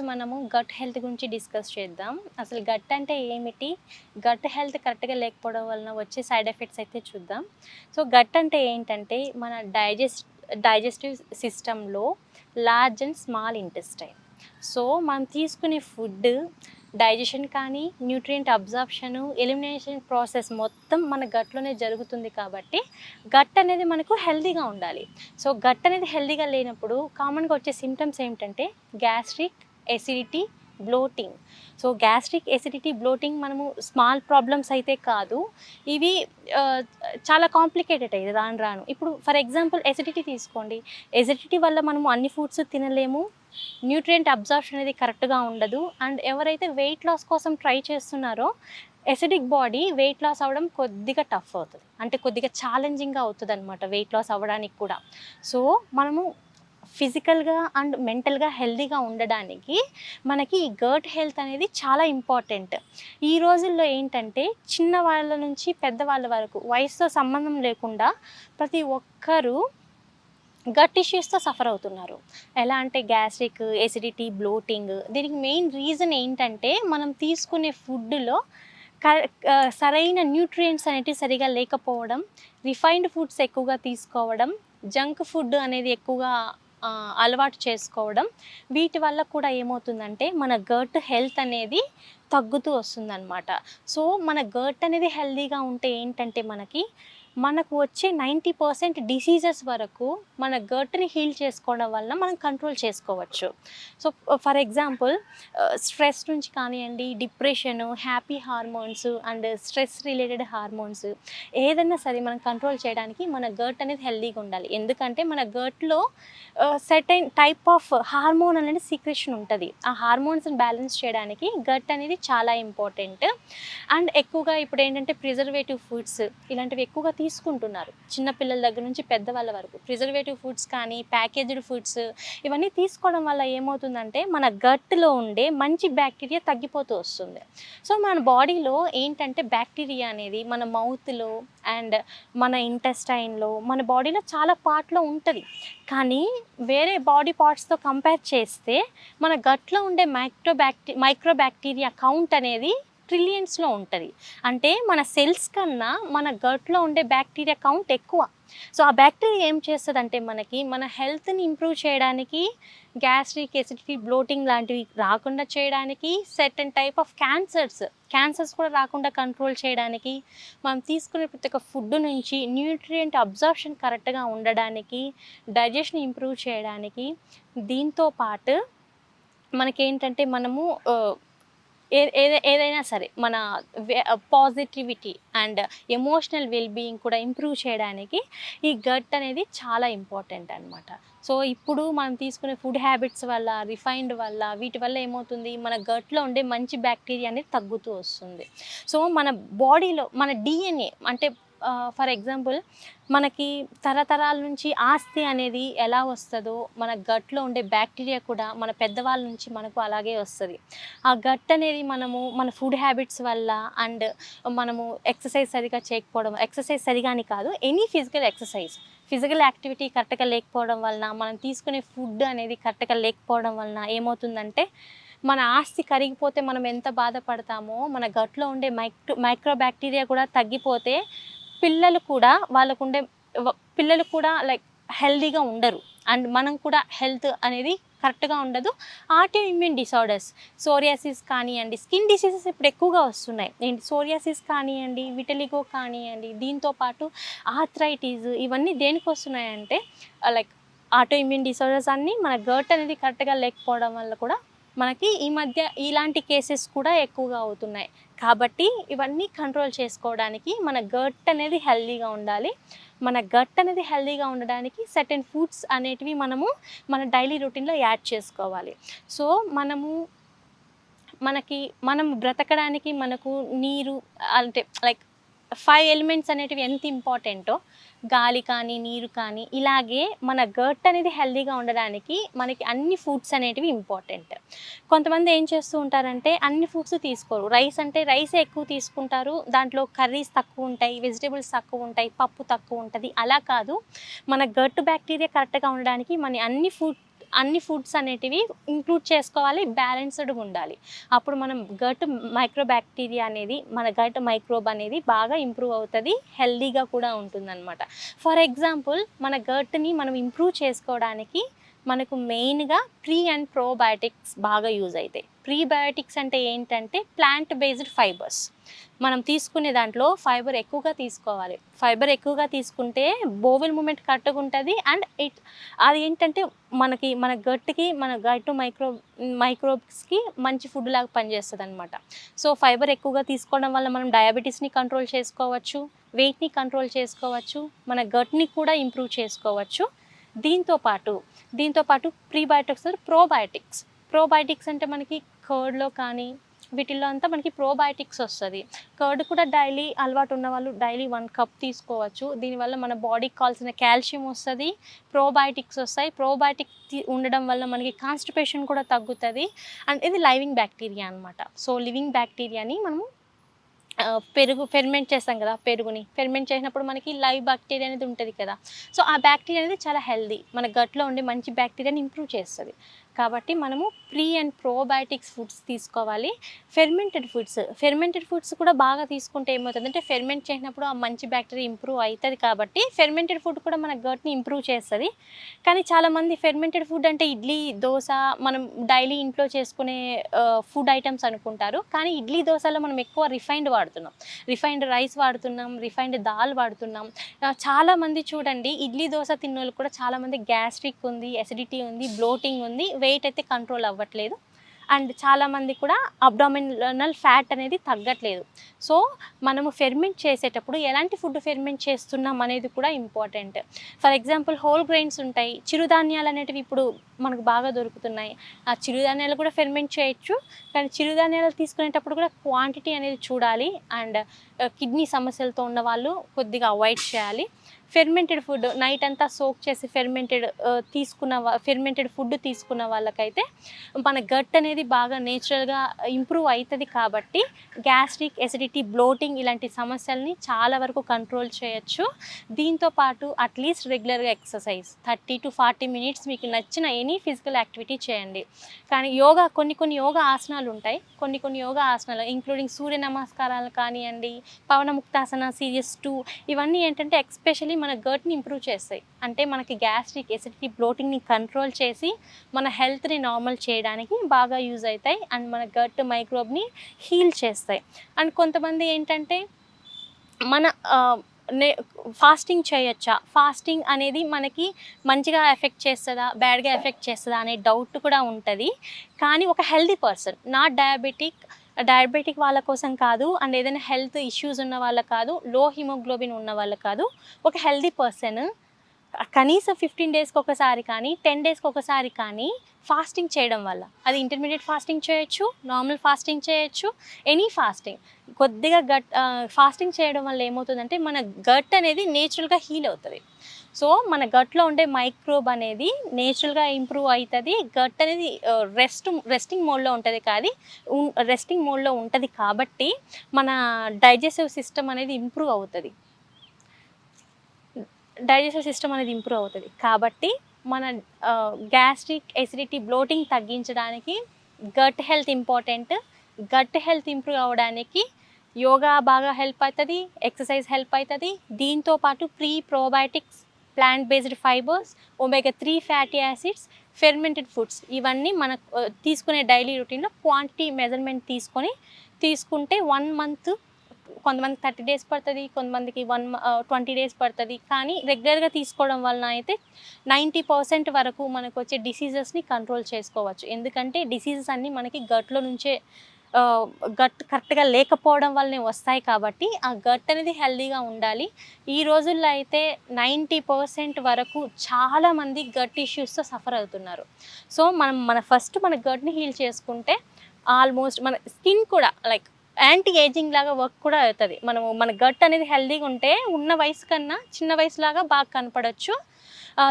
మనము gut health గురించి discuss చేద్దాం. అసలు గట్ అంటే ఏమిటి? గట్ హెల్త్ కరెక్ట్‌గా లేకపోవడం వలన వచ్చే సైడ్ ఎఫెక్ట్స్ అయితే చూద్దాం. సో, గట్ అంటే ఏంటంటే మన డైజెస్టివ్ సిస్టమ్‌లో large and small intestine. So, మనం తీసుకునే ఫుడ్ డైజెషన్ కానీ, న్యూట్రియంట్ అబ్జార్ప్షను, ఎలిమినేషన్ ప్రాసెస్ మొత్తం మన గట్‌లోనే జరుగుతుంది కాబట్టి, గట్ అనేది మనకు హెల్తీగా ఉండాలి. సో, గట్ అనేది హెల్తీగా లేనప్పుడు కామన్‌గా వచ్చే సింప్టమ్స్ ఏమిటంటే gastric, acidity, bloating. So, gastric, acidity, bloating మనము స్మాల్ ప్రాబ్లమ్స్ అయితే కాదు. ఇవి ఆహ్, చాలా కాంప్లికేటెడ్ అయ్యేది రాను రాను. ఇప్పుడు ఫర్ ఎగ్జాంపుల్ ఎసిడిటీ తీసుకోండి. ఎసిడిటీ వల్ల మనము అన్ని ఫుడ్స్ తినలేము. న్యూట్రియంట్ అబ్జార్ప్షన్ అనేది కరెక్ట్‌గా ఉండదు. అండ్ ఎవరైతే వెయిట్ లాస్ కోసం ట్రై చేస్తున్నారో ఎసిడిక్ బాడీ వెయిట్ లాస్ అవ్వడం కొద్దిగా టఫ్ అవుతది. అంటే కొద్దిగా ఛాలెంజింగ్‌గా అవుతదనమాట వెయిట్ లాస్ అవ్వడానికి కూడా. సో, మనము ఫిజికల్‌గా అండ్ మెంటల్‌గా హెల్తీగా ఉండడానికి మనకి ఈ గట్ హెల్త్ అనేది చాలా ఇంపార్టెంట్. ఈ రోజుల్లో ఏంటంటే చిన్న వాళ్ళ నుంచి పెద్దవాళ్ళ వరకు వయసుతో సంబంధం లేకుండా ప్రతి ఒక్కరు గట్ ఇష్యూస్‌తో సఫర్ అవుతున్నారు. ఎలా అంటే గ్యాస్ట్రిక్, ఎసిడిటీ, బ్లోటింగ్. దీనికి మెయిన్ రీజన్ ఏంటంటే మనం తీసుకునే ఫుడ్‌లో క సరైన న్యూట్రియంట్స్ అనేటివి సరిగ్గా లేకపోవడం, రిఫైన్డ్ ఫుడ్స్ ఎక్కువగా తీసుకోవడం, జంక్ ఫుడ్ అనేది ఎక్కువగా అలవాటు చేసుకోవడం. వీటి వల్ల కూడా ఏమవుతుందంటే మన గట్ హెల్త్ అనేది తగ్గుతూ వస్తుందనమాట. సో, మన గట్ అనేది హెల్తీగా ఉంటే ఏంటంటే మనకు వచ్చే 90% డిసీజెస్ వరకు మన గట్‌ని హీల్ చేసుకోవడం వల్ల మనం కంట్రోల్ చేసుకోవచ్చు. సో, ఫర్ ఎగ్జాంపుల్ స్ట్రెస్ నుంచి కానియండి, depression, happy hormones and stress related hormones ఏదైనా సరే మనం కంట్రోల్ చేయడానికి మన గట్ అనేది హెల్తీగా ఉండాలి. ఎందుకంటే మన గట్‌లో సెర్టైన్ టైప్ ఆఫ్ హార్మోన్ అనేది సీక్రెషన్ ఉంటది. ఆ హార్మోన్స్‌ని బ్యాలెన్స్ చేయడానికి గట్ అనేది చాలా ఇంపార్టెంట్. అండ్ ఎక్కువగా ఇప్పుడేంటంటే ప్రిజర్వేటివ్ ఫుడ్స్ ఇలాంటివి ఎక్కువగా తీసుకుంటున్నారు. చిన్న పిల్లల దగ్గర నుంచి పెద్దవాళ్ళ వరకు. ప్రిజర్వేటివ్ ఫుడ్స్ కానీ, ప్యాకేజ్డ్ ఫుడ్స్ ఇవన్నీ తీసుకోవడం వల్ల ఏమవుతుందంటే మన గట్‌లో ఉండే మంచి బ్యాక్టీరియా తగ్గిపోతూ వస్తుంది. సో, మన బాడీలో ఏంటంటే బ్యాక్టీరియా అనేది మన మౌత్‌లో అండ్ మన ఇంటెస్టైన్‌లో మన బాడీలో చాలా పార్ట్‌లో ఉంటది. కానీ వేరే బాడీ పార్ట్స్‌తో కంపేర్ చేస్తే మన గట్‌లో ఉండే మైక్రో బ్యాక్టీరియా కౌంట్ అనేది ట్రిలియన్స్‌లో ఉంటది. అంటే మన సెల్స్ కన్నా మన గట్‌లో ఉండే బ్యాక్టీరియా కౌంట్ ఎక్కువ. సో, ఆ బ్యాక్టీరియా ఏం చేస్తదంటే మన హెల్త్‌ని ఇంప్రూవ్ చేయడానికి, గ్యాస్ట్రిక్, ఎసిడిటీ, బ్లోటింగ్ లాంటివి రాకుండా చేయడానికి, సర్టెన్ టైప్ ఆఫ్ క్యాన్సర్స్ కూడా రాకుండా కంట్రోల్ చేయడానికి, మనం తీసుకునే ప్రతి ఒక్క ఫుడ్ నుంచి న్యూట్రియంట్ అబ్జార్ప్షన్ కరెక్ట్‌గా ఉండడానికి, డైజెషన్ ఇంప్రూవ్ చేయడానికి, దీంతో పాటు మనకేంటంటే మనము ఏదైనా సరే మన positivity and emotional well being కూడా ఇంప్రూవ్ చేయడానికి ఈ గట్ అనేది చాలా ఇంపార్టెంట్ అనమాట. సో, ఇప్పుడు మనం తీసుకునే ఫుడ్ హ్యాబిట్స్ వల్ల, రిఫైన్డ్ వల్ల, వీటి వల్ల ఏమవుతుంది మన గట్‌లో ఉండే మంచి బ్యాక్టీరియా అనేది తగ్గుతూ వస్తుంది. సో, మన బాడీలో మన డీఎన్ఏ అంటే ఫర్ ఎగ్జాంపుల్ మనకి తరతరాల నుంచి ఆస్తి అనేది ఎలా వస్తదో, మన గట్‌లో ఉండే బ్యాక్టీరియా కూడా మన పెద్దవాళ్ళ నుంచి మనకు అలాగే వస్తది. ఆ గట్ అనేది మన ఫుడ్ హ్యాబిట్స్ వల్ల అండ్ మనము ఎక్సర్సైజ్ సరిగ్గా చేయకపోవడం, ఎక్సర్సైజ్ సరిగా అని కాదు, ఎనీ ఫిజికల్ యాక్టివిటీ కరెక్ట్‌గా లేకపోవడం వలన, మనం తీసుకునే ఫుడ్ అనేది కరెక్ట్‌గా లేకపోవడం వలన ఏమవుతుందంటే, మన ఆస్తి కరిగిపోతే మనం ఎంత బాధపడతామో, మన గట్‌లో ఉండే మైక్రో బ్యాక్టీరియా కూడా తగ్గిపోతే పిల్లలు కూడా వాళ్ళకుండే వ పిల్లలు కూడా లైక్ హెల్తీగా ఉండరు. అండ్ మనం కూడా హెల్త్ అనేది కరెక్ట్‌గా ఉండదు. ఆటో ఇమ్యూన్ డిసార్డర్స్, సోరియాసిస్ కానియండి, స్కిన్ డిసీజెస్ ఇప్పుడు ఎక్కువగా వస్తున్నాయి. ఏంటి సోరియాసిస్ కానియండి, విటిలిగో కానియండి, దీంతో పాటు ఆర్థరైటిస్ ఇవన్నీ దేనికొస్తున్నాయంటే లైక్ ఆటో ఇమ్యూన్ డిసార్డర్స్ అన్నీ మన గట్ అనేది కరెక్ట్‌గా లేకపోవడం వల్ల కూడా మనకి ఈ మధ్య ఇలాంటి కేసెస్ కూడా ఎక్కువగా అవుతున్నాయి. కాబట్టి ఇవన్నీ కంట్రోల్ చేసుకోవడానికి మన గట్ అనేది హెల్తీగా ఉండాలి. మన గట్ అనేది హెల్తీగా ఉండడానికి సర్టెన్ ఫుడ్స్ అనేటివి మన డైలీ రొటీన్‌లో యాడ్ చేసుకోవాలి. సో, మనం బ్రతకడానికి మనకు నీరు అంటే లైక్ 5 ఎలిమెంట్స్ అనేటివి ఎంత ఇంపార్టెంటో గాలి కానీ, నీరు కానీ ఇలాగే మన గట్ అనేది హెల్తీగా ఉండడానికి మనకి అన్ని ఫుడ్స్ అనేటివి ఇంపార్టెంట్. కొంతమంది ఏం చేస్తూ ఉంటారంటే అన్ని ఫుడ్స్ తీసుకోరు. రైస్ అంటే రైసే ఎక్కువ తీసుకుంటారు. దాంట్లో కర్రీస్ తక్కువుంటాయి, వెజిటబుల్స్ తక్కువుంటాయి, పప్పు తక్కువుంటది. అలా కాదు. మన గట్ బ్యాక్టీరియా కరెక్ట్‌గా ఉండడానికి మన అన్ని అన్ని ఫుడ్స్ అనేటివి ఇంక్లూడ్ చేసుకోవాలి, బ్యాలెన్స్డ్గా ఉండాలి. అప్పుడు మనం గట్ మైక్రో బ్యాక్టీరియా అనేది, మన గట్ మైక్రోబ్ అనేది బాగా ఇంప్రూవ్ అవుతుంది, హెల్దీగా కూడా ఉంటుందన్నమాట. ఫర్ ఎగ్జాంపుల్ మన గట్ని మనం ఇంప్రూవ్ చేసుకోవడానికి మనకు మెయిన్గా ప్రీ అండ్ ప్రోబయాటిక్స్ బాగా యూజ్ అవుతాయి. ప్రీబయాటిక్స్ అంటే ఏంటంటే ప్లాంట్ బేస్డ్ ఫైబర్స్. మనం తీసుకునే దాంట్లో ఫైబర్ ఎక్కువగా తీసుకోవాలి. ఫైబర్ ఎక్కువగా తీసుకుంటే బోవెల్ మూమెంట్ కరెక్ట్గా ఉంటుంది. అండ్ అది ఏంటంటే మన గట్కి, మన గట్ మైక్రోబ్స్కి మంచి ఫుడ్ లాగా పనిచేస్తుంది అనమాట. సో ఫైబర్ ఎక్కువగా తీసుకోవడం వల్ల మనం డయాబెటీస్ని కంట్రోల్ చేసుకోవచ్చు, వెయిట్ని కంట్రోల్ చేసుకోవచ్చు, మన గట్ని కూడా ఇంప్రూవ్ చేసుకోవచ్చు. దీంతో పాటు ప్రీబయాటిక్స్, ప్రోబయాటిక్స్ అంటే మనకి కర్డ్లో కానీ వీటిల్లో అంతా మనకి ప్రోబయాటిక్స్ వస్తుంది. కర్డ్ కూడా డైలీ అలవాటు ఉన్న వాళ్ళు డైలీ 1 కప్ తీసుకోవచ్చు. దీనివల్ల మన బాడీకి కావాల్సిన కాల్షియం వస్తుంది, ప్రోబయాటిక్స్ వస్తాయి. ప్రోబయాటిక్ ఉండడం వల్ల మనకి కాన్స్టిపేషన్ కూడా తగ్గుతుంది. అండ్ ఇది లైవింగ్ బ్యాక్టీరియా అనమాట. సో లివింగ్ బ్యాక్టీరియాని మనము పెరుగు ఫెర్మెంట్ చేస్తాం కదా, పెరుగుని ఫెర్మెంట్ చేసినప్పుడు మనకి లైవ్ బ్యాక్టీరియా అనేది ఉంటుంది కదా. సో ఆ బ్యాక్టీరియా అనేది చాలా హెల్దీ, మన గట్లో ఉండే మంచి బ్యాక్టీరియాని ఇంప్రూవ్ చేస్తుంది. కాబట్టి మనము ప్రీ అండ్ ప్రోబయాటిక్స్ ఫుడ్స్ తీసుకోవాలి. ఫెర్మెంటెడ్ ఫుడ్స్ కూడా బాగా తీసుకుంటే ఏమవుతుందంటే ఫెర్మెంట్ చేసినప్పుడు ఆ మంచి బ్యాక్టీరియా ఇంప్రూవ్ అవుతుంది. కాబట్టి ఫెర్మెంటెడ్ ఫుడ్ కూడా మన గట్ని ఇంప్రూవ్ చేస్తుంది. కానీ చాలామంది ఫెర్మెంటెడ్ ఫుడ్ అంటే ఇడ్లీ, దోశ, మనం డైలీ ఇంట్లో చేసుకునే ఫుడ్ ఐటమ్స్ అనుకుంటారు. కానీ ఇడ్లీ, దోశలో మనం ఎక్కువ రిఫైన్డ్ రైస్ వాడుతున్నాం, రిఫైన్డ్ దాల్ వాడుతున్నాం. చాలామంది చూడండి, ఇడ్లీ, దోశ తిన్నోళ్ళు కూడా చాలామంది గ్యాస్ట్రిక్ ఉంది, ఎసిడిటీ ఉంది, బ్లోటింగ్ ఉంది, వెయిట్ అయితే కంట్రోల్ అవ్వట్లేదు. అండ్ చాలామంది కూడా అబ్డామినల్ ఫ్యాట్ అనేది తగ్గట్లేదు. సో మనము ఫెర్మెంట్ చేసేటప్పుడు ఎలాంటి ఫుడ్ ఫెర్మెంట్ చేస్తున్నాం అనేది కూడా important. For example whole grains ఉంటాయి, చిరుధాన్యాలు అనేటివి ఇప్పుడు మనకు బాగా దొరుకుతున్నాయి. ఆ చిరుధాన్యాలు కూడా ఫెర్మెంట్ చేయొచ్చు. కానీ చిరుధాన్యాలు తీసుకునేటప్పుడు కూడా క్వాంటిటీ అనేది చూడాలి. అండ్ కిడ్నీ సమస్యలతో ఉన్న వాళ్ళు కొద్దిగా అవాయిడ్ చేయాలి. ఫెర్మెంటెడ్ ఫుడ్ నైట్ అంతా సోక్ చేసి ఫెర్మెంటెడ్ ఫుడ్ తీసుకున్న వాళ్ళకైతే మన గట్ అనేది బాగా నేచురల్గా ఇంప్రూవ్ అవుతుంది. కాబట్టి గ్యాస్ట్రిక్, ఎసిడిటీ, బ్లోటింగ్ ఇలాంటి సమస్యల్ని చాలా వరకు కంట్రోల్ చేయొచ్చు. దీంతోపాటు అట్లీస్ట్ రెగ్యులర్గా ఎక్సర్సైజ్ 30 to 40 మినిట్స్ మీకు నచ్చిన ఎనీ ఫిజికల్ యాక్టివిటీ చేయండి. కానీ కొన్ని యోగా ఆసనాలు ఉంటాయి, కొన్ని యోగా ఆసనాలు ఇంక్లూడింగ్ సూర్య నమస్కారాలు కానివ్వండి, పవనముక్తాసన, సీరియస్ 2, ఇవన్నీ ఏంటంటే ఎక్స్పెషల్లీ మన గట్ని ఇంప్రూవ్ చేస్తాయి. అంటే మనకి గ్యాస్ట్రిక్, ఎసిడిటీ, బ్లోటింగ్ని కంట్రోల్ చేసి మన హెల్త్ని నార్మల్ చేయడానికి బాగా యూజ్ అవుతాయి. అండ్ మన గట్ మైక్రోబ్ని హీల్ చేస్తాయి. అండ్ కొంతమంది ఏంటంటే మన ఫాస్టింగ్ చేయొచ్చా, ఫాస్టింగ్ అనేది మనకి మంచిగా ఎఫెక్ట్ చేస్తుందా, బ్యాడ్గా ఎఫెక్ట్ చేస్తుందా అనే డౌట్ కూడా ఉంటుంది. కానీ ఒక హెల్దీ పర్సన్, నాట్ డయాబెటిక్ వాళ్ళ కోసం కాదు, అండ్ ఏదైనా హెల్త్ ఇష్యూస్ ఉన్న వాళ్ళ కాదు, లో హిమోగ్లోబిన్ ఉన్న వాళ్ళ కాదు, ఒక హెల్దీ పర్సన్ కనీసం 15 డేస్కి ఒకసారి కానీ 10 డేస్కి ఒకసారి కానీ ఫాస్టింగ్ చేయడం వల్ల, అది ఇంటర్మీడియట్ ఫాస్టింగ్ చేయొచ్చు, నార్మల్ ఫాస్టింగ్ చేయొచ్చు, ఎనీ ఫాస్టింగ్, కొద్దిగా ఫాస్టింగ్ చేయడం వల్ల ఏమవుతుందంటే మన గట్ అనేది నేచురల్గా హీల్ అవుతుంది. మన గట్లో ఉండే మైక్రోబ్ అనేది నేచురల్గా ఇంప్రూవ్ అవుతుంది. గట్ అనేది రెస్టింగ్ మోడ్లో ఉంటుంది కాబట్టి మన డైజెస్టివ్ సిస్టమ్ అనేది ఇంప్రూవ్ అవుతుంది. కాబట్టి మన గ్యాస్ట్రిక్, ఎసిడిటీ, బ్లోటింగ్ తగ్గించడానికి gut health important. Gut health improve అవ్వడానికి యోగా బాగా హెల్ప్ అవుతుంది, ఎక్సర్సైజ్ హెల్ప్ అవుతుంది. దీంతోపాటు probiotics, plant based fibres, omega-3 fatty acids, fermented foods, ఇవన్నీ మన తీసుకునే డైలీ రొటీన్లో క్వాంటిటీ మెజర్మెంట్ తీసుకుంటే 1 మంత్, కొంతమంది 30 డేస్ పడుతుంది, కొంతమందికి 20 డేస్ పడుతుంది. కానీ రెగ్యులర్గా తీసుకోవడం వలన అయితే 90% వరకు మనకు వచ్చే డిసీజెస్ని కంట్రోల్ చేసుకోవచ్చు. ఎందుకంటే డిసీజెస్ అన్నీ మనకి గట్లో నుంచే, గట్ కరెక్ట్గా లేకపోవడం వల్లనే వస్తాయి. కాబట్టి ఆ గట్ అనేది హెల్దీగా ఉండాలి. ఈ రోజుల్లో అయితే 90% వరకు చాలామంది గట్ ఇష్యూస్తో సఫర్ అవుతున్నారు. సో మన గట్ని హీల్ చేసుకుంటే ఆల్మోస్ట్ మన స్కిన్ కూడా లైక్ యాంటీ ఏజింగ్ లాగా వర్క్ కూడా అవుతుంది. మన గట్ అనేది హెల్దీగా ఉంటే ఉన్న వయసు కన్నా చిన్న వయసులాగా బాగా కనపడవచ్చు.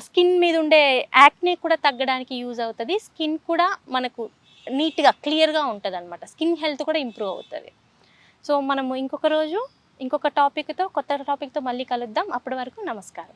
స్కిన్ మీద ఉండే యాక్నే కూడా తగ్గడానికి యూజ్ అవుతుంది. స్కిన్ కూడా మనకు నీట్గా క్లియర్గా ఉంటుంది అనమాట. స్కిన్ హెల్త్ కూడా ఇంప్రూవ్ అవుతుంది. మనము ఇంకొక రోజు కొత్త టాపిక్తో మళ్ళీ కలుద్దాం. అప్పటి వరకు నమస్కారం.